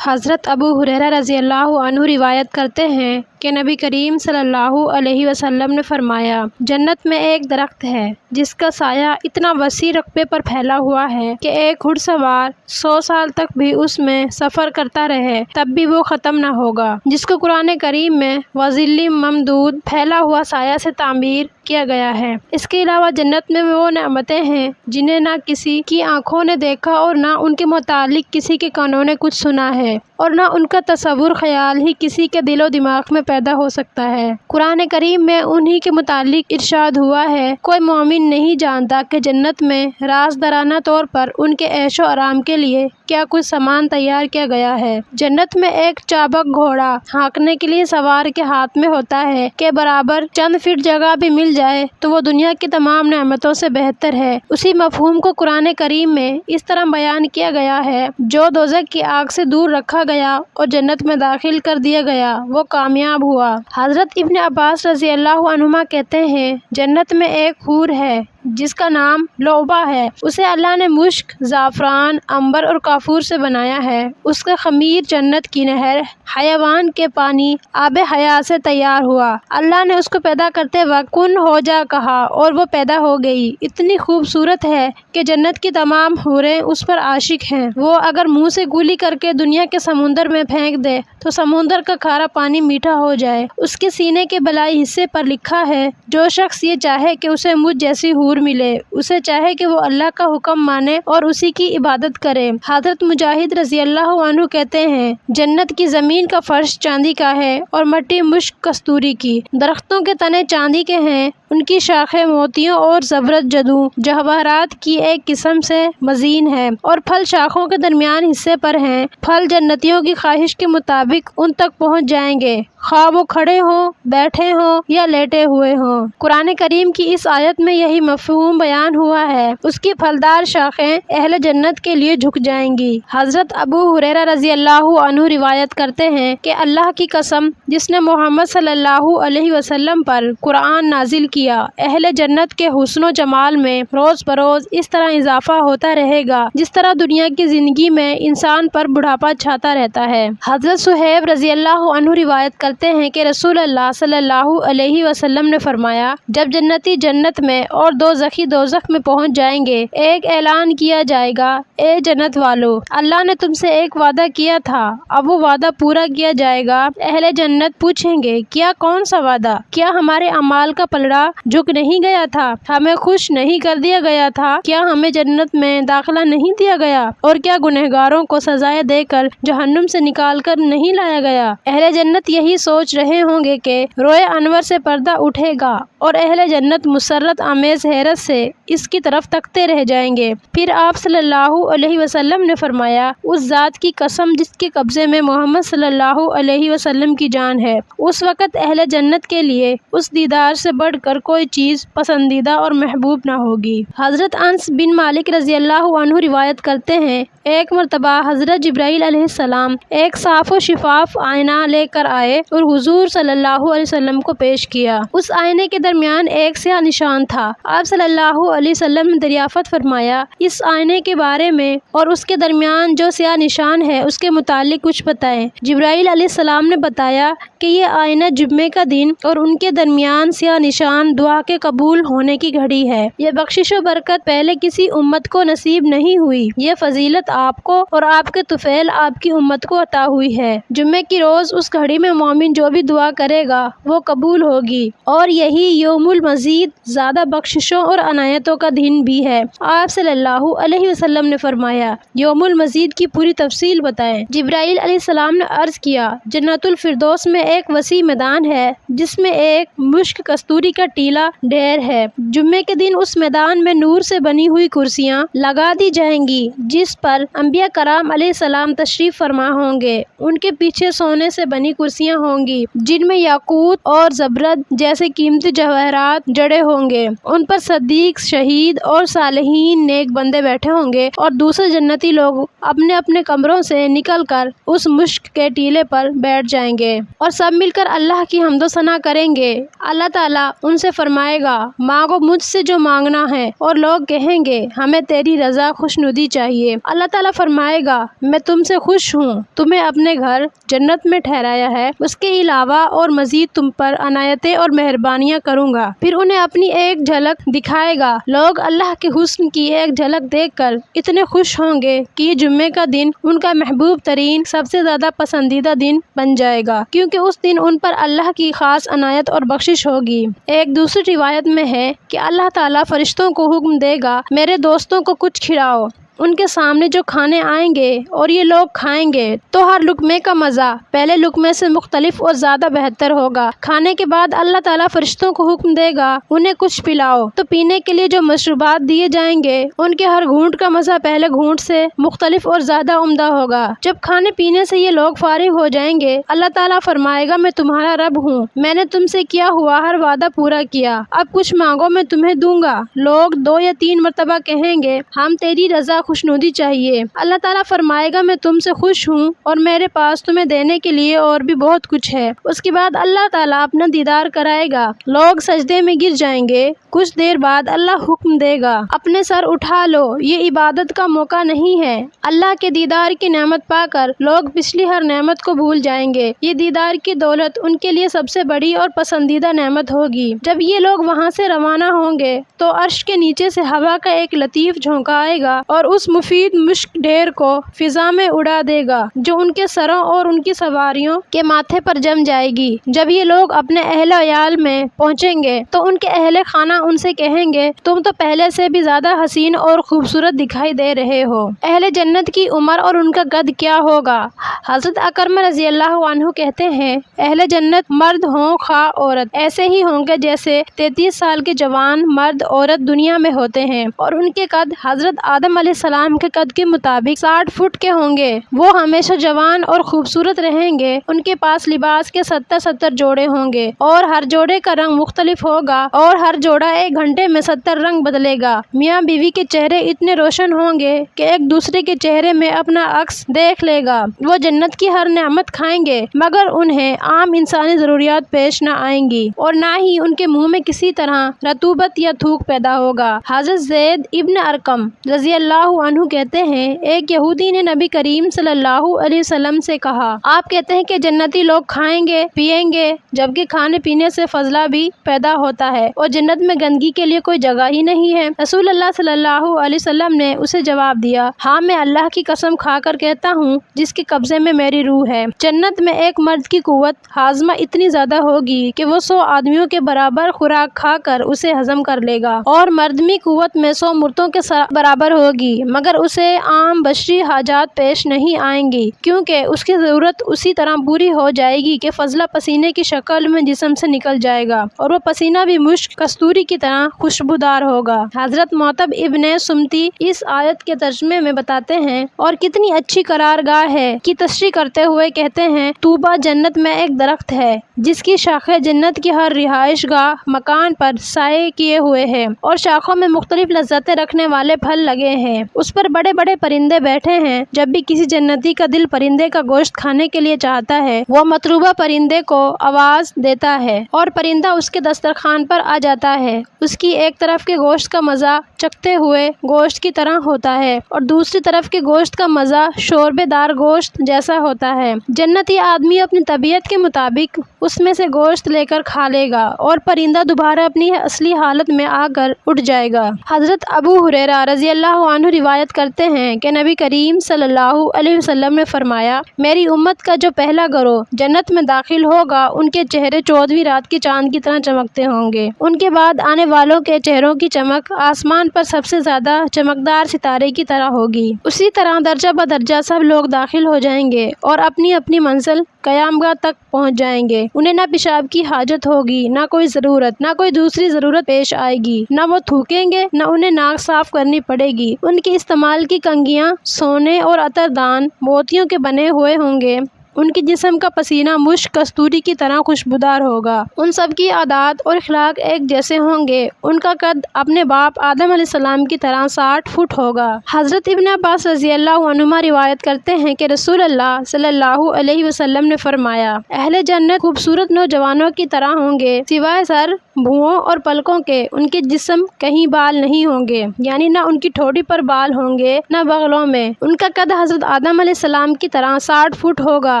حضرت ابو ہریرہ رضی اللہ عنہ روایت کرتے ہیں کہ نبی کریم صلی اللہ علیہ وسلم نے فرمایا، جنت میں ایک درخت ہے جس کا سایہ اتنا وسیع رقبے پر پھیلا ہوا ہے کہ ایک گھڑ سوار 100 سال تک بھی اس میں سفر کرتا رہے تب بھی وہ ختم نہ ہوگا، جس کو قرآن کریم میں وظل ممدود پھیلا ہوا سایہ سے تعبیر کیا گیا ہے۔ اس کے علاوہ جنت میں وہ نعمتیں ہیں جنہیں نہ کسی کی آنکھوں نے دیکھا اور نہ ان کے متعلق کسی کے کانوں نے کچھ سنا ہے اور نہ ان کا تصور خیال ہی کسی کے دل و دماغ میں پیدا ہو سکتا ہے۔ قرآن کریم میں انہی کے متعلق ارشاد ہوا ہے، کوئی مومن نہیں جانتا کہ جنت میں رازدارانہ طور پر ان کے عیش و آرام کے لیے کیا کچھ سامان تیار کیا گیا ہے۔ جنت میں ایک چابک گھوڑا ہانکنے کے لیے سوار کے ہاتھ میں ہوتا ہے کہ برابر چند فٹ جگہ بھی مل جائے تو وہ دنیا کی تمام نعمتوں سے بہتر ہے۔ اسی مفہوم کو قرآن کریم میں اس طرح بیان کیا گیا ہے، جو دوزخ کی آگ سے دور رکھا گیا اور جنت میں داخل کر دیا گیا وہ کامیاب ہوا۔ حضرت ابن عباس رضی اللہ عنہما کہتے ہیں، جنت میں ایک حور ہے جس کا نام لعبہ ہے، اسے اللہ نے مشک، زعفران، عنبر اور کافور سے بنایا ہے۔ اس کا خمیر جنت کی نہر حیوان کے پانی آب حیات سے تیار ہوا۔ اللہ نے اس کو پیدا کرتے وقت کن ہو جا کہا اور وہ پیدا ہو گئی۔ اتنی خوبصورت ہے کہ جنت کی تمام حوریں اس پر عاشق ہیں۔ وہ اگر منہ سے گولی کر کے دنیا کے سمندر میں پھینک دے تو سمندر کا کھارا پانی میٹھا ہو جائے۔ اس کے سینے کے بلائی حصے پر لکھا ہے، جو شخص یہ چاہے کہ اسے مجھ جیسی حور ملے، اسے چاہے کہ وہ اللہ کا حکم مانے اور اسی کی عبادت کرے۔ حضرت مجاہد رضی اللہ عنہ کہتے ہیں، جنت کی زمین کا فرش چاندی کا ہے اور مٹی مشک کستوری کی، درختوں کے تنے چاندی کے ہیں، ان کی شاخیں موتیوں اور زبرجدوں جواہرات کی ایک قسم سے مزین ہے اور پھل شاخوں کے درمیان حصے پر ہیں۔ پھل جنتیوں کی خواہش کے مطابق ان تک پہنچ جائیں گے، خواہ وہ کھڑے ہوں، بیٹھے ہوں یا لیٹے ہوئے ہوں۔ قرآن کریم کی اس آیت میں یہی مفہوم بیان ہوا ہے، اس کی پھلدار شاخیں اہل جنت کے لیے جھک جائیں گی۔ حضرت ابو ہریرہ رضی اللہ عنہ روایت کرتے ہیں کہ اللہ کی قسم جس نے محمد صلی اللہ علیہ وسلم پر قرآن نازل کیا، اہل جنت کے حسن و جمال میں روز بروز اس طرح اضافہ ہوتا رہے گا جس طرح دنیا کی زندگی میں انسان پر بڑھاپا چھاتا رہتا ہے۔ حضرت صہیب رضی اللہ عنہ روایت کرتے ہیں کہ رسول اللہ صلی اللہ علیہ وسلم نے فرمایا، جب جنتی جنت میں اور دوزخی دوزخ میں پہنچ جائیں گے، ایک اعلان کیا جائے گا، اے جنت والو، اللہ نے تم سے ایک وعدہ کیا تھا، اب وہ وعدہ پورا کیا جائے گا۔ اہل جنت پوچھیں گے، کیا کون سا وعدہ؟ کیا ہمارے اعمال کا پلڑا جھک نہیں گیا تھا؟ ہمیں خوش نہیں کر دیا گیا تھا؟ کیا ہمیں جنت میں داخلہ نہیں دیا گیا؟ اور کیا گنہگاروں کو سزائیں دے کر جہنم سے نکال کر نہیں لایا گیا؟ اہل جنت یہی سوچ رہے ہوں گے کہ روئے انور سے پردہ اٹھے گا اور اہل جنت مسرت آمیز حیرت سے اس کی طرف تکتے رہ جائیں گے۔ پھر آپ صلی اللہ علیہ وسلم نے فرمایا، اس ذات کی قسم جس کے قبضے میں محمد صلی اللہ علیہ وسلم کی جان ہے، اس وقت اہل جنت کے لیے اس دیدار سے بڑھ کر کوئی چیز پسندیدہ اور محبوب نہ ہوگی۔ حضرت انس بن مالک رضی اللہ عنہ روایت کرتے ہیں، ایک مرتبہ حضرت جبرائیل علیہ السلام ایک صاف و شفاف آئینہ لے کر آئے اور حضور صلی اللہ علیہ وسلم کو پیش کیا۔ اس آئینے کے درمیان ایک سیاہ نشان تھا۔ آپ صلی اللہ علیہ وسلم نے دریافت فرمایا، اس آئینے کے بارے میں اور اس کے درمیان جو سیاہ نشان ہے اس کے متعلق کچھ بتائیں۔ جبرائیل علیہ السلام نے بتایا کہ یہ آئینہ جمعے کا دن اور ان کے درمیان سیاہ نشان دعا کے قبول ہونے کی گھڑی ہے۔ یہ بخشش و برکت پہلے کسی امت کو نصیب نہیں ہوئی، یہ فضیلت آپ کو اور آپ کے طفیل آپ کی امت کو عطا ہوئی ہے۔ جمعے کی روز اس گھڑی میں مومن جو بھی دعا کرے گا وہ قبول ہوگی اور یہی یوم المزید زیادہ بخششوں اور عنایتوں کا دن بھی ہے۔ آپ صلی اللہ علیہ وسلم نے فرمایا، یوم المزید کی پوری تفصیل بتائیں۔ جبرائیل علیہ السلام نے عرض کیا، جنت الفردوس میں ایک وسیع میدان ہے جس میں ایک مشک کستوری کا ٹیلا ڈھیر ہے۔ جمعے کے دن اس میدان میں نور سے بنی ہوئی کرسیاں لگا دی جائیں گی جس پر انبیاء کرام علیہ السلام تشریف فرما ہوں گے۔ ان کے پیچھے سونے سے بنی کرسیاں ہوں گی جن میں یاقوت اور زبرجد جیسے قیمتی جواہرات جڑے ہوں گے۔ ان پر صدیق، شہید اور صالحین نیک بندے بیٹھے ہوں گے، اور دوسرے جنتی لوگ اپنے اپنے کمروں سے نکل کر اس مشک کے ٹیلے پر بیٹھ جائیں گے اور سب مل کر اللہ کی حمد و ثنا کریں گے۔ اللہ تعالیٰ ان سے فرمائے گا مانگو مجھ سے جو مانگنا ہے، اور لوگ کہیں گے ہمیں تیری رضا خوشنودی چاہیے۔ اللہ تعالیٰ فرمائے گا میں تم سے خوش ہوں، تمہیں اپنے گھر جنت میں ٹھہرایا ہے، اس کے علاوہ اور مزید تم پر عنایتیں اور مہربانیاں کروں گا۔ پھر انہیں اپنی ایک جھلک دکھائے گا۔ لوگ اللہ کے حسن کی ایک جھلک دیکھ کر اتنے خوش ہوں گے کہ یہ جمعے کا دن ان کا محبوب ترین، سب سے زیادہ پسندیدہ دن بن جائے گا، کیونکہ اس دن ان پر اللہ کی خاص عنایت اور بخشش ہوگی۔ ایک دوسری روایت میں ہے کہ اللہ تعالیٰ فرشتوں کو حکم دے گا میرے دوستوں کو کچھ کھلاؤ۔ ان کے سامنے جو کھانے آئیں گے اور یہ لوگ کھائیں گے تو ہر لقمے کا مزہ پہلے لقمے سے مختلف اور زیادہ بہتر ہوگا۔ کھانے کے بعد اللہ تعالیٰ فرشتوں کو حکم دے گا انہیں کچھ پلاؤ، تو پینے کے لیے جو مشروبات دیے جائیں گے ان کے ہر گھونٹ کا مزہ پہلے گھونٹ سے مختلف اور زیادہ عمدہ ہوگا۔ جب کھانے پینے سے یہ لوگ فارغ ہو جائیں گے، اللہ تعالیٰ فرمائے گا میں تمہارا رب ہوں، میں نے تم سے کیا ہوا ہر وعدہ پورا کیا، اب کچھ مانگو میں تمہیں دوں گا۔ لوگ 2 یا 3 مرتبہ کہیں گے ہم تیری رضا خوشنودی چاہیے۔ اللہ تعالیٰ فرمائے گا میں تم سے خوش ہوں اور میرے پاس تمہیں دینے کے لیے اور بھی بہت کچھ ہے۔ اس کے بعد اللہ تعالیٰ اپنا دیدار کرائے گا، لوگ سجدے میں گر جائیں گے۔ کچھ دیر بعد اللہ حکم دے گا اپنے سر اٹھا لو، یہ عبادت کا موقع نہیں ہے۔ اللہ کے دیدار کی نعمت پا کر لوگ پچھلی ہر نعمت کو بھول جائیں گے۔ یہ دیدار کی دولت ان کے لیے سب سے بڑی اور پسندیدہ نعمت ہوگی۔ جب یہ لوگ وہاں سے روانہ ہوں گے تو عرش کے نیچے سے ہوا کا ایک لطیف جھونکا آئے گا اور اس مفید مشک ڈھیر کو فضا میں اڑا دے گا جو ان کے سروں اور ان کی سواریوں کے ماتھے پر جم جائے گی۔ جب یہ لوگ اپنے اہل و عیال میں پہنچیں گے تو ان کے اہل خانہ ان سے کہیں گے تم تو پہلے سے بھی زیادہ حسین اور خوبصورت دکھائی دے رہے ہو۔ اہل جنت کی عمر اور ان کا قد کیا ہوگا؟ حضرت اکرم رضی اللہ عنہ کہتے ہیں اہل جنت مرد ہوں خواہ عورت ایسے ہی ہوں گے جیسے 33 سال کے جوان مرد عورت دنیا میں ہوتے ہیں، اور ان کے قد حضرت آدم علیہ السلام کے قد کے مطابق 60 فٹ کے ہوں گے۔ وہ ہمیشہ جوان اور خوبصورت رہیں گے۔ ان کے پاس لباس کے 70 جوڑے ہوں گے اور ہر جوڑے کا رنگ مختلف ہوگا، اور ہر جوڑا 1 گھنٹے میں 70 رنگ بدلے گا۔ میاں بیوی کے چہرے اتنے روشن ہوں گے کہ ایک دوسرے کے چہرے میں اپنا عکس دیکھ لے گا۔ وہ جنت کی ہر نعمت کھائیں گے مگر انہیں عام انسانی ضروریات پیش نہ آئیں گی، اور نہ ہی ان کے منہ میں کسی طرح رطوبت یا تھوک پیدا ہوگا۔ حضرت زید ابن ارقم رضی اللہ عنہ کہتے ہیں ایک یہودی نے نبی کریم صلی اللہ علیہ وسلم سے کہا آپ کہتے ہیں کہ جنتی لوگ کھائیں گے پیئیں گے جبکہ کھانے پینے سے فضلہ بھی پیدا ہوتا ہے اور جنت میں گندگی کے لیے کوئی جگہ ہی نہیں ہے۔ رسول اللہ صلی اللہ علیہ وسلم نے اسے جواب دیا ہاں میں اللہ کی قسم کھا کر کہتا ہوں جس کے قبضے میں میری روح ہے، جنت میں ایک مرد کی قوت ہاضمہ اتنی زیادہ ہوگی کہ وہ 100 آدمیوں کے برابر خوراک کھا کر اسے ہضم کر لے گا، اور مردمی قوت میں 100 مردوں کے برابر ہوگی مگر اسے عام بشری حاجات پیش نہیں آئیں گی، کیونکہ اس کی ضرورت اسی طرح پوری ہو جائے گی کہ فضلہ پسینے کی شکل میں جسم سے نکل جائے گا، اور وہ پسینہ بھی مشک کستوری کی طرح خوشبودار ہوگا۔ حضرت معتب ابن سمتی اس آیت کے ترجمے میں بتاتے ہیں اور کتنی اچھی قرارگاہ ہے کی تشریح کرتے ہوئے کہتے ہیں طوبیٰ جنت میں ایک درخت ہے جس کی شاخیں جنت کی ہر رہائش گاہ مکان پر سائے کیے ہوئے ہیں، اور شاخوں میں مختلف لذتیں رکھنے والے پھل لگے ہیں، اس پر بڑے بڑے پرندے بیٹھے ہیں۔ جب بھی کسی جنتی کا دل پرندے کا گوشت کھانے کے لیے چاہتا ہے وہ مطلوبہ پرندے کو آواز دیتا ہے اور پرندہ اس کے دسترخوان پر آ جاتا ہے۔ اس کی ایک طرف کے گوشت کا مزہ چکھتے ہوئے گوشت کی طرح ہوتا ہے اور دوسری طرف کے گوشت کا مزہ شوربے دار گوشت جیسا ہوتا ہے۔ جنتی آدمی اپنی طبیعت کے مطابق اس میں سے گوشت لے کر کھا لے گا اور پرندہ دوبارہ اپنی اصلی حالت میں آ کر اٹھ جائے گا۔ حضرت ابو ہریرہ رضی اللہ عنہ روایت کرتے ہیں کہ نبی کریم صلی اللہ علیہ وسلم نے فرمایا میری امت کا جو پہلا گروہ جنت میں داخل ہوگا ان کے چہرے 14ویں رات کے چاند کی طرح چمکتے ہوں گے، ان کے بعد آنے والوں کے چہروں کی چمک آسمان پر سب سے زیادہ چمکدار ستارے کی طرح ہوگی۔ اسی طرح درجہ بدرجہ سب لوگ داخل ہو جائیں گے اور اپنی اپنی منزل قیامگاہ تک پہنچ جائیں گے۔ انہیں نہ پیشاب کی حاجت ہوگی، نہ کوئی ضرورت، نہ کوئی دوسری ضرورت پیش آئے گی، نہ وہ تھوکیں گے، نہ انہیں ناک صاف کرنی پڑے گی۔ ان کے استعمال کی کنگھیاں سونے اور عطر دان موتیوں کے بنے ہوئے ہوں گے ان کے جسم کا پسینہ مشک کستوری کی طرح خوشبودار ہوگا۔ ان سب کی عادات اور اخلاق ایک جیسے ہوں گے۔ ان کا قد اپنے باپ آدم علیہ السلام کی طرح 60 فٹ ہوگا۔ حضرت ابن عباس رضی اللہ عنہما روایت کرتے ہیں کہ رسول اللہ صلی اللہ علیہ وسلم نے فرمایا، اہل جنت خوبصورت نوجوانوں کی طرح ہوں گے، سوائے سر، بھوؤں اور پلکوں کے ان کے جسم کہیں بال نہیں ہوں گے، یعنی نہ ان کی ٹھوڑی پر بال ہوں گے نہ بغلوں میں۔ ان کا قد حضرت آدم علیہ السلام کی طرح 60 فٹ ہوگا۔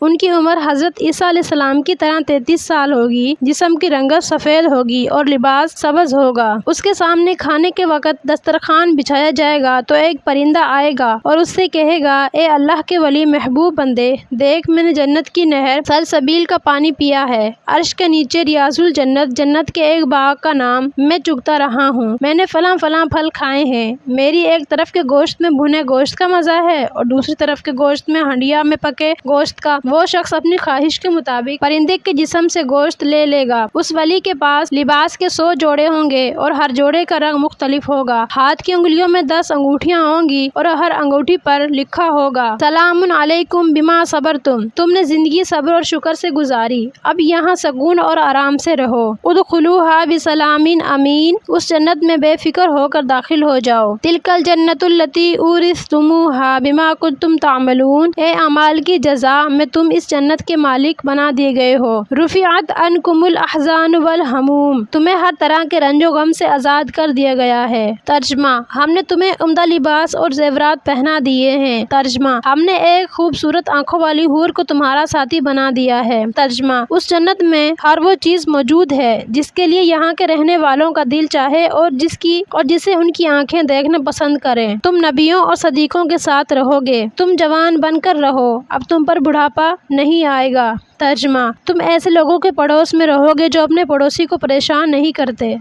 ان کی عمر حضرت عیسیٰ علیہ السلام کی طرح 33 سال ہوگی۔ جسم کی رنگت سفید ہوگی اور لباس سبز ہوگا۔ اس کے سامنے کھانے کے وقت دسترخوان بچھایا جائے گا تو ایک پرندہ آئے گا اور اس سے کہے گا، اے اللہ کے ولی محبوب بندے، دیکھ میں نے جنت کی نہر سلسبیل کا پانی پیا ہے۔ عرش کے نیچے ریاض الجنت، جنت کے ایک باغ کا نام میں چگتا رہا ہوں۔ میں نے فلاں فلاں پھل کھائے ہیں۔ میری ایک طرف کے گوشت میں بھنے گوشت کا مزہ ہے اور دوسری طرف کے گوشت میں ہنڈیا میں پکے گوشت کا۔ وہ شخص اپنی خواہش کے مطابق پرندے کے جسم سے گوشت لے لے گا۔ اس ولی کے پاس لباس کے 100 جوڑے ہوں گے اور ہر جوڑے کا رنگ مختلف ہوگا۔ ہاتھ کی انگلیوں میں 10 انگوٹھیاں ہوں گی اور ہر انگوٹھی پر لکھا ہوگا، سلام علیکم بما صبرتم، تم نے زندگی صبر اور شکر سے گزاری، اب یہاں سکون اور آرام سے رہو۔ ادخلوها بسلام آمین، اس جنت میں بے فکر ہو کر داخل ہو جاؤ۔ تلک الجنت التی اورثتموها بما کنتم تعملون، اے اعمال کی جزا میں تم اس جنت کے مالک بنا دیے گئے ہو۔ رفعت عنکم الاحزان والہموم، تمہیں ہر طرح کے رنج و غم سے آزاد کر دیا گیا ہے۔ ترجمہ، ہم نے تمہیں عمدہ لباس اور زیورات پہنا دیے ہیں۔ ترجمہ، ہم نے ایک خوبصورت آنکھوں والی حور کو تمہارا ساتھی بنا دیا ہے۔ ترجمہ، اس جنت میں ہر وہ چیز موجود ہے جس کے لیے یہاں کے رہنے والوں کا دل چاہے اور جسے ان کی آنکھیں دیکھنا پسند کریں۔ تم نبیوں اور صدیقوں کے ساتھ رہو گے۔ تم جوان بن کر رہو، اب تم پر بڑھاپا نہیں آئے گا۔ ترجمہ، تم ایسے لوگوں کے پڑوس میں رہو گے جو اپنے پڑوسی کو پریشان نہیں کرتے۔